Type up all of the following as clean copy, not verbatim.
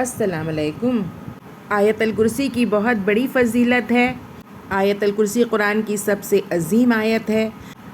السلام علیکم۔ آیت الکرسی کی بہت بڑی فضیلت ہے۔ آیت الکرسی قرآن کی سب سے عظیم آیت ہے۔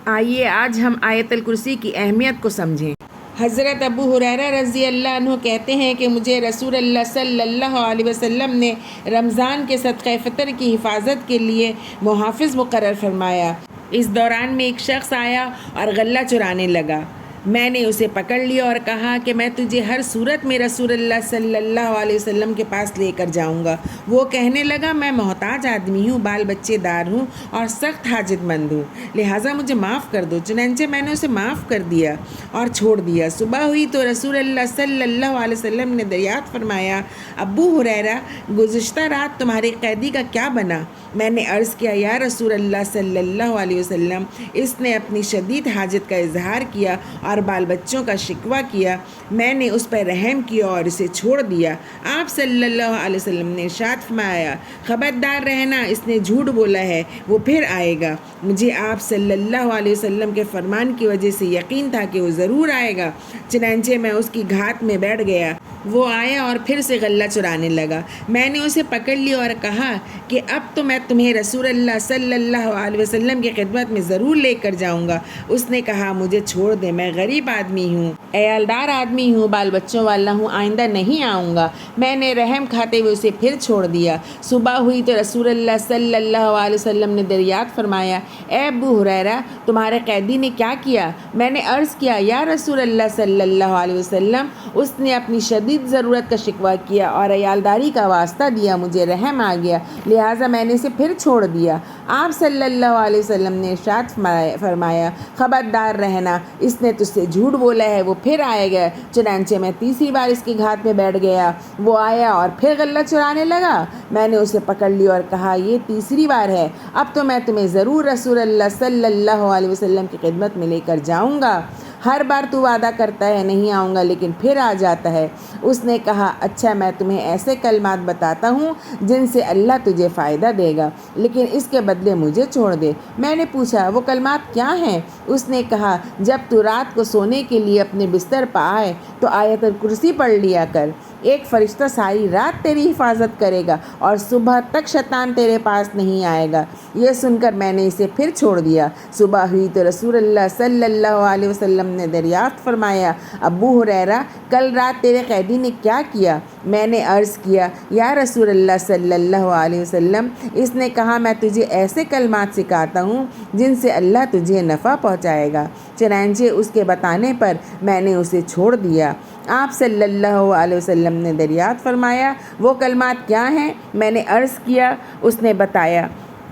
آئیے آج ہم آیت الکرسی کی اہمیت کو سمجھیں۔ حضرت ابو ہریرہ رضی اللہ عنہ کہتے ہیں کہ مجھے رسول اللہ صلی اللہ علیہ وسلم نے رمضان کے صدقہ فطر کی حفاظت کے لیے محافظ مقرر فرمایا۔ اس دوران میں ایک شخص آیا اور غلہ چرانے لگا۔ میں نے اسے پکڑ لیا اور کہا کہ میں تجھے ہر صورت میں رسول اللہ صلی اللہ علیہ وسلم کے پاس لے کر جاؤں گا۔ وہ کہنے لگا میں محتاج آدمی ہوں، بال بچے دار ہوں اور سخت حاجت مند ہوں، لہٰذا مجھے معاف کر دو۔ چنانچہ میں نے اسے معاف کر دیا اور چھوڑ دیا۔ صبح ہوئی تو رسول اللہ صلی اللہ علیہ وسلم نے دریافت فرمایا، ابو ہریرہ گزشتہ رات تمہارے قیدی کا کیا بنا؟ میں نے عرض کیا، یا رسول اللہ صلی اللہ علیہ وسلم، اس نے اپنی شدید حاجت کا اظہار کیا اور بال بچوں کا شکوہ کیا۔ میں نے اس پر رحم کیا اور اسے چھوڑ دیا۔ آپ صلی اللہ علیہ وسلم نے ارشاد فرمایا، خبردار رہنا، اس نے جھوٹ بولا ہے، وہ پھر آئے گا۔ مجھے آپ صلی اللہ علیہ وسلم کے فرمان کی وجہ سے یقین تھا کہ وہ ضرور آئے گا، چنانچہ میں اس کی گھات میں بیٹھ گیا۔ وہ آیا اور پھر سے غلہ چرانے لگا۔ میں نے اسے پکڑ لیا اور کہا کہ اب تو میں تمہیں رسول اللہ صلی اللہ علیہ وسلم کی خدمت میں ضرور لے کر جاؤں گا۔ اس نے کہا، مجھے چھوڑ دے، میں غریب آدمی ہوں، عیالدار آدمی ہوں، بال بچوں والا ہوں، آئندہ نہیں آؤں گا۔ میں نے رحم کھاتے ہوئے اسے پھر چھوڑ دیا۔ صبح ہوئی تو رسول اللہ صلی اللہ علیہ وسلم نے دریافت فرمایا، اے ابو ہریرہ، تمہارے قیدی نے کیا کیا؟ میں نے عرض کیا، یا رسول اللہ صلی اللہ علیہ وسلم، اس نے اپنی شدید ضرورت کا شکوہ کیا اور عیالداری کا واسطہ دیا، مجھے رحم آ گیا، لہٰذا میں نے اسے پھر چھوڑ دیا۔ آپ صلی اللہ علیہ وسلم نے ارشاد فرمایا، خبردار رہنا، اس نے تجھ سے جھوٹ بولا ہے، وہ پھر آئے گا۔ چنانچہ میں تیسری بار اس کی گھات میں بیٹھ گیا۔ وہ آیا اور پھر غلہ چرانے لگا۔ میں نے اسے پکڑ لیا اور کہا، یہ تیسری بار ہے، اب تو میں تمہیں ضرور رسول اللہ صلی اللہ علیہ وسلم کی خدمت میں لے کر جاؤں گا۔ ہر بار تو وعدہ کرتا ہے نہیں آؤں گا، لیکن پھر آ جاتا ہے۔ اس نے کہا، اچھا، میں تمہیں ایسے کلمات بتاتا ہوں جن سے اللہ تجھے فائدہ دے گا، لیکن اس کے بدلے مجھے چھوڑ دے۔ میں نے پوچھا، وہ کلمات کیا ہیں؟ اس نے کہا، جب تو رات کو سونے کے لیے اپنے بستر پر آئے تو آیت الکرسی پڑھ لیا کر۔ ایک فرشتہ ساری رات تیری حفاظت کرے گا اور صبح تک شیطان تیرے پاس نہیں آئے گا۔ یہ سن کر میں نے اسے پھر چھوڑ دیا۔ صبح ہوئی تو رسول اللہ صلی اللہ علیہ وسلم نے دریافت فرمایا، ابو ہریرہ، کل رات تیرے قیدی نے کیا کیا؟ میں نے عرض کیا، یا رسول اللہ صلی اللہ علیہ وسلم، اس نے کہا، میں تجھے ایسے کلمات سکھاتا ہوں جن سے اللہ تجھے نفع پہنچائے گا۔ چنانچہ اس کے بتانے پر میں نے اسے چھوڑ دیا۔ آپ صلی اللہ علیہ وسلم نے دریافت فرمایا، وہ کلمات کیا ہیں؟ میں نے عرض کیا۔ اس نے بتایا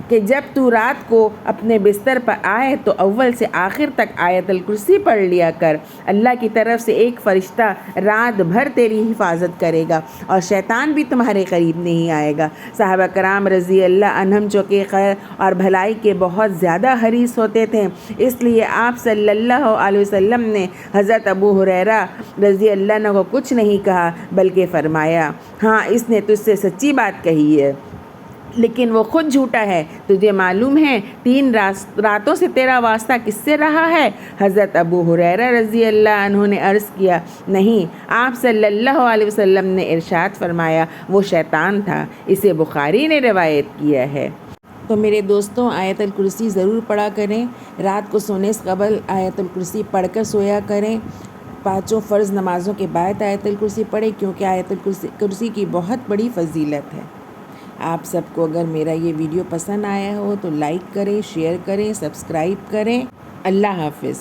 کہ جب تو رات کو اپنے بستر پر آئے تو اول سے آخر تک آیت الکرسی پڑھ لیا کر۔ اللہ کی طرف سے ایک فرشتہ رات بھر تیری حفاظت کرے گا اور شیطان بھی تمہارے قریب نہیں آئے گا۔ صحابہ کرام رضی اللہ عنہم جو کہ خیر اور بھلائی کے بہت زیادہ حریص ہوتے تھے، اس لیے آپ صلی اللہ علیہ وسلم نے حضرت ابو ہریرہ رضی اللہ عنہ کو کچھ نہیں کہا، بلکہ فرمایا، ہاں، اس نے تجھ سے سچی بات کہی ہے، لیکن وہ خود جھوٹا ہے۔ تجھے معلوم ہے 3 راتوں سے تیرا واسطہ کس سے رہا ہے؟ حضرت ابو ہریرہ رضی اللہ عنہ نے عرض کیا، نہیں۔ آپ صلی اللہ علیہ وسلم نے ارشاد فرمایا، وہ شیطان تھا۔ اسے بخاری نے روایت کیا ہے۔ تو میرے دوستوں، آیت الکرسی ضرور پڑھا کریں۔ رات کو سونے سے قبل آیت الکرسی پڑھ کر سویا کریں۔ 5 فرض نمازوں کے بعد آیت الکرسی پڑھیں، کیونکہ آیت الکرسی کی بہت بڑی فضیلت ہے۔ آپ سب کو اگر میرا یہ ویڈیو پسند آیا ہو تو لائک کریں، شیئر کریں، سبسکرائب کریں۔ اللہ حافظ۔